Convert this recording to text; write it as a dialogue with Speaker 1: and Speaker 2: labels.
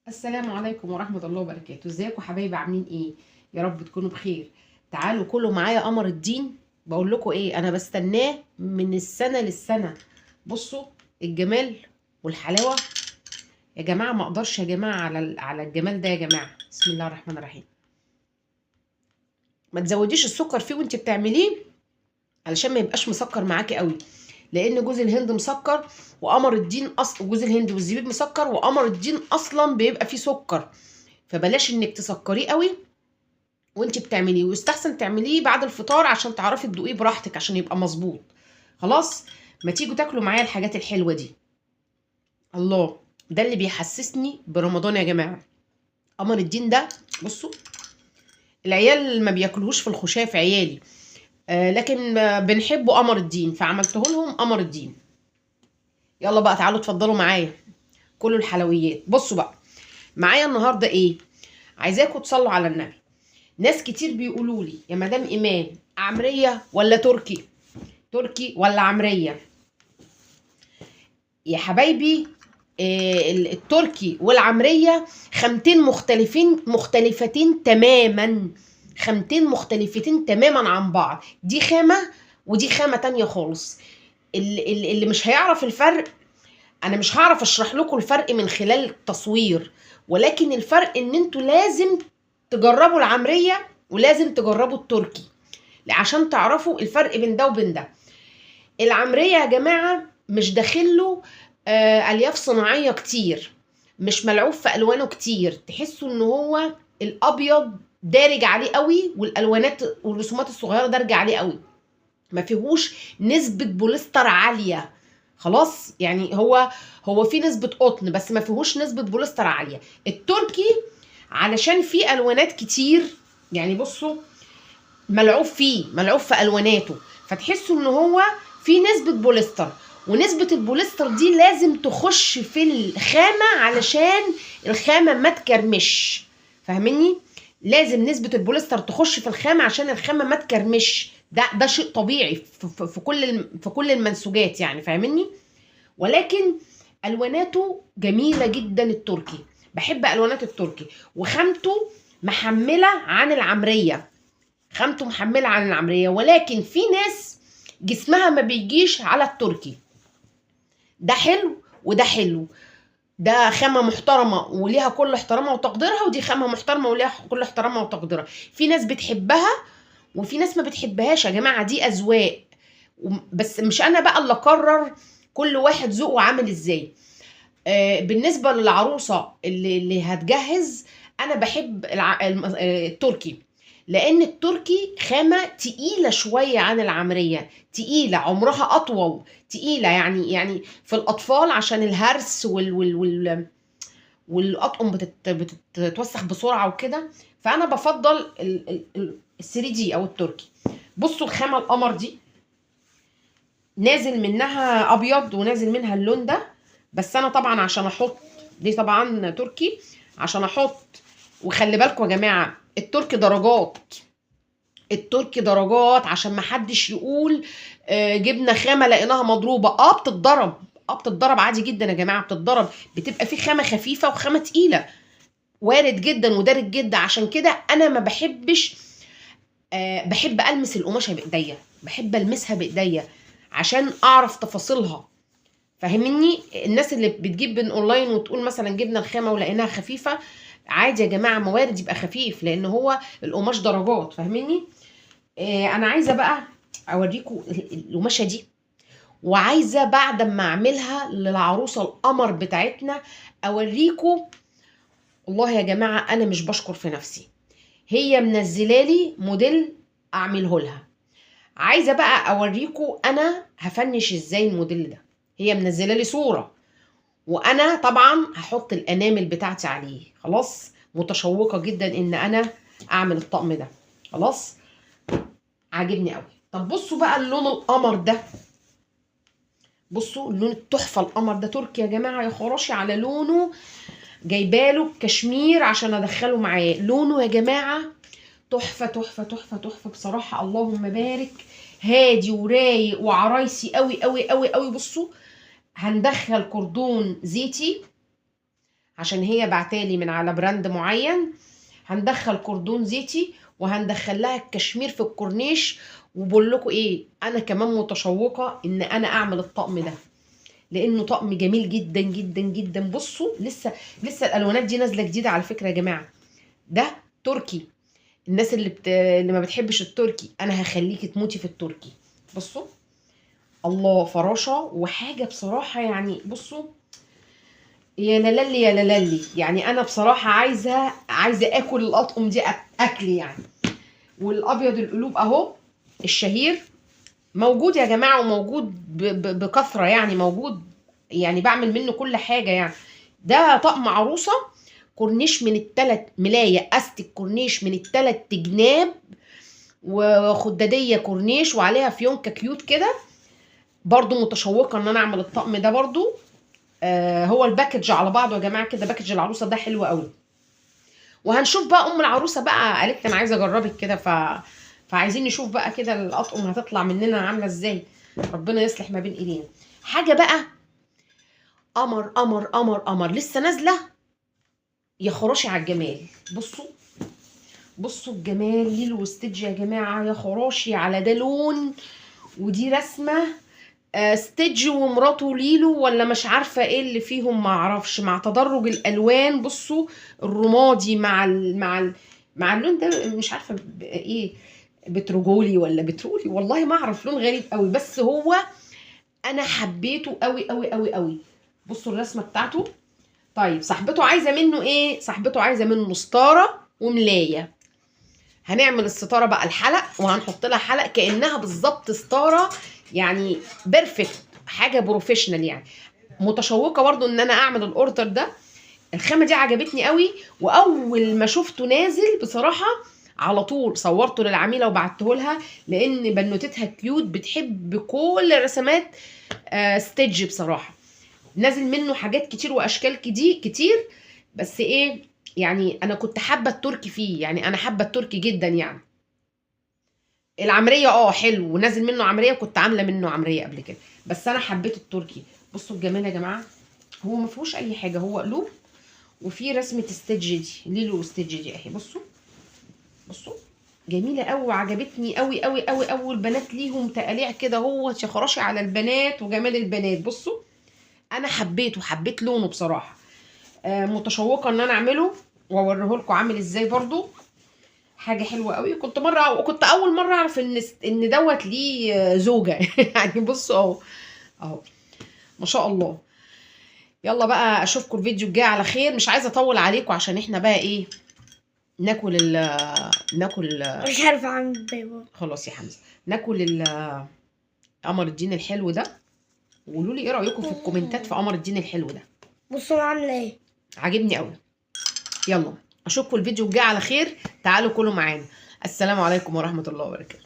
Speaker 1: السلام عليكم ورحمة الله وبركاته. ازيكم حبايبي؟ عاملين ايه؟ يا رب تكونوا بخير. تعالوا كلوا معايا قمر الدين. بقول لكم ايه، انا بستناه من السنة للسنة. بصوا الجمال والحلاوة يا جماعة، ما اقدرش يا جماعة على الجمال ده يا جماعة. بسم الله الرحمن الرحيم. ما تزوديش السكر فيه وانت بتعمليه علشان ما يبقاش مسكر معاكي قوي، لان جوز الهند مسكر وقمر الدين اصلا، جوز الهند والزبيب مسكر وقمر الدين اصلا بيبقى فيه سكر. فبلاش انك تسكريه قوي وانت بتعمليه، ويستحسن تعمليه بعد الفطار عشان تعرفي تدوقيه براحتك عشان يبقى مظبوط. خلاص، ما تيجوا تاكلوا معايا الحاجات الحلوه دي. الله، ده اللي بيحسسني برمضان يا جماعه. قمر الدين ده، بصوا العيال ما بياكلوش في الخشاف عيالي، لكن بنحبه قمر الدين، فعملته لهم قمر الدين. يلا بقى تعالوا اتفضلوا معايا كلوا الحلويات. بصوا بقى معايا النهارده ايه، عايزاكم تصلوا على النبي. ناس كتير بيقولوا لي يا مدام ايمان، عمريه ولا تركي؟ تركي ولا عمريه؟ يا حبايبي، التركي والعمريه خامتين مختلفتين تماما. خامتين مختلفتين تماما عن بعض. دي خامه ودي خامه تانية خالص. اللي مش هيعرف الفرق، انا مش هعرف اشرح لكم الفرق من خلال التصوير، ولكن الفرق ان انتوا لازم تجربوا العمريه ولازم تجربوا التركي عشان تعرفوا الفرق بين ده وبين ده. العمرية يا جماعة مش داخله ألياف صناعية كتير، مش ملعوب في ألوانه كتير، تحسوا ان هو الأبيض دارج عليه قوي، والألوانات والرسومات الصغيرة دارجة عليه قوي. ما فيهوش نسبة بوليستر عالية. خلاص، يعني هو في نسبة قطن بس ما فيهوش نسبة بوليستر عالية. التركي علشان فيه ألوانات كتير، يعني بصوا ملعوب في الواناته، فتحسوا ان هو في نسبة بوليستر، ونسبة البوليستر دي لازم تخش في الخامة علشان الخامة ما تكرمش. فاهميني؟ لازم نسبة البوليستر تخش في الخامة عشان الخامة ما تكرمش. ده شيء طبيعي في كل المنسوجات، يعني فاهميني؟ ولكن الواناته جميلة جدا. التركي بحب الوانات التركي، وخامته محملة عن العمرية. خامته محمله عن العمريه، ولكن في ناس جسمها ما بيجيش على التركي. ده حلو وده حلو. ده خامه محترمه وليها كل احترامها وتقديرها، ودي خامه محترمه وليها كل احترامها وتقديرها. في ناس بتحبها وفي ناس ما بتحبهاش يا جماعه، دي اذواق. بس مش انا بقى اللي اقرر، كل واحد ذوقه عامل ازاي. بالنسبه للعروسه اللي هتجهز، انا بحب التركي، لان التركي خامه تقيله شويه عن العمريه. تقيله، عمرها اطول، تقيله يعني في الاطفال عشان الهرس والاطقم بتتوسخ بسرعه وكده. فانا بفضل الثري دي او التركي. بصوا الخامه القمر دي نازل منها ابيض ونازل منها اللون ده، بس انا طبعا عشان احط، دي طبعا تركي عشان احط. وخلي بالكم يا جماعه، التركي درجات. التركي درجات عشان ما حدش يقول جبنا خامه لقيناها مضروبه. بتتضرب، بتتضرب عادي جدا يا جماعه، بتتضرب. بتبقى في خامه خفيفه وخامه تقيله، وارد جدا ودارج جدا. عشان كده انا ما بحبش، بحب المس القماشه بايديا، بحب المسها بايديا عشان اعرف تفاصيلها. فاهميني؟ الناس اللي بتجيب من اونلاين وتقول مثلا جبنا الخامه ولقيناها خفيفه، عادي يا جماعه، موارد يبقى خفيف لان هو القماش درجات. فاهميني؟ انا عايزه بقى اوريكم القماشه دي، وعايزه بعد ما اعملها للعروسه القمر بتاعتنا اوريكم. والله يا جماعه انا مش بشكر في نفسي، هي منزلالي موديل اعمله لها. عايزه بقى اوريكم انا هفنش ازاي الموديل ده. هي منزله لي صوره، وانا طبعا هحط الانامل بتاعتي عليه. خلاص، متشوقه جدا ان انا اعمل الطقم ده. خلاص، عاجبني قوي. طب بصوا بقى اللون القمر ده، بصوا اللون التحفه. القمر ده تركي يا جماعه، يا خراشي على لونه. جايباله كشمير عشان ادخله معاه. لونه يا جماعه تحفه تحفه تحفه تحفه بصراحه، اللهم بارك. هادي ورايق وعرايسي قوي قوي قوي قوي. بصوا، هندخل كردون زيتي عشان هي بعتالي من على براند معين. هندخل كوردون زيتي وهندخل لها الكشمير في الكورنيش. وبقول لكم ايه، انا كمان متشوقه ان انا اعمل الطقم ده، لانه طقم جميل جدا جدا جدا. بصوا لسه الالوانات دي نازله جديده على فكره يا جماعه. ده تركي. الناس اللي ما بتحبش التركي، انا هخليكي تموتي في التركي. بصوا، الله، فراشه وحاجه بصراحه يعني. بصوا، يا لالي يا لالي، يعني انا بصراحه عايزه اكل الاطقم دي اكل يعني. والابيض القلوب اهو الشهير موجود يا جماعه، وموجود بكثره يعني، موجود يعني، بعمل منه كل حاجه يعني. ده طقم عروسه كورنيش من ملايه استك كورنيش من التلات جناب، وخداديه كورنيش وعليها فيونكه كيوت كده. برضو متشوقه ان انا اعمل الطقم ده برضو. هو الباكج على بعضه يا جماعه كده، باكج العروسه ده حلو قوي. وهنشوف بقى ام العروسه بقى قالت لي انا عايزه اجربك كده، فعايزين نشوف بقى كده الاطقم هتطلع مننا عامله ازاي. ربنا يصلح ما بين ايدينا. حاجه بقى قمر قمر قمر قمر لسه نازله، يا خراشي على الجمال. بصوا بصوا الجمال، ليلو وستيدج يا جماعه، يا خراشي على ده لون. ودي رسمه ستيدج ومراته ليلو، ولا مش عارفه ايه اللي فيهم، ما اعرفش، مع تدرج الالوان. بصوا الرمادي مع اللون ده، مش عارفه ايه، بتروجولي ولا بترولي، والله ما اعرف، لون غريب قوي، بس هو انا حبيته قوي قوي قوي قوي. بصوا الرسمه بتاعته. طيب صاحبته عايزه منه ايه؟ صاحبته عايزه منه ستاره وملايه. هنعمل الستاره بقى الحلق، وهنحط لها حلق كانها بالظبط ستاره يعني، بيرفكت، حاجه بروفيشنال يعني. متشوقه برضو ان انا اعمل الاوردر ده. الخامه دي عجبتني قوي، واول ما شفته نازل بصراحه على طول صورته للعميله وبعته لها، لان بنوتتها كيوت بتحب كل الرسمات ستيدج بصراحه. نازل منه حاجات كتير واشكال كتير. بس ايه يعني، انا كنت حابه التركي فيه يعني، انا حابه التركي جدا يعني. العمريه حلو، ونازل منه عمريه، كنت عامله منه عمريه قبل كده، بس انا حبيت التركي. بصوا الجمال يا جماعه، هو ما فيهوش اي حاجه، هو قلوب وفي رسمه ستيدج دي، ليلو ستيدج دي اهي. بصوا بصوا جميله قوي وعجبتني قوي قوي قوي قوي. البنات ليهم تقاليع كده، هو خراشي على البنات وجمال البنات. بصوا انا حبيته، حبيت لونه بصراحه. متشوقه ان انا اعمله واوريه لكم عامل ازاي برضو. حاجه حلوه قوي. كنت اول مره اعرف ان دوت ليه زوجه يعني. بصوا اهو ما شاء الله. يلا بقى اشوفكم الفيديو الجاي على خير، مش عايزه اطول عليكم عشان احنا بقى ايه، ناكل
Speaker 2: مش عارفه اعمل بيضه.
Speaker 1: خلاص يا حمزه، ناكل قمر الدين الحلو ده. وقولوا لي ايه رايكم في الكومنتات في قمر الدين الحلو ده.
Speaker 2: بصوا عامله ايه.
Speaker 1: عاجبني قوي. يلا اشوفكم الفيديو الجاي على خير، تعالوا كلوا معانا. السلام عليكم ورحمه الله وبركاته.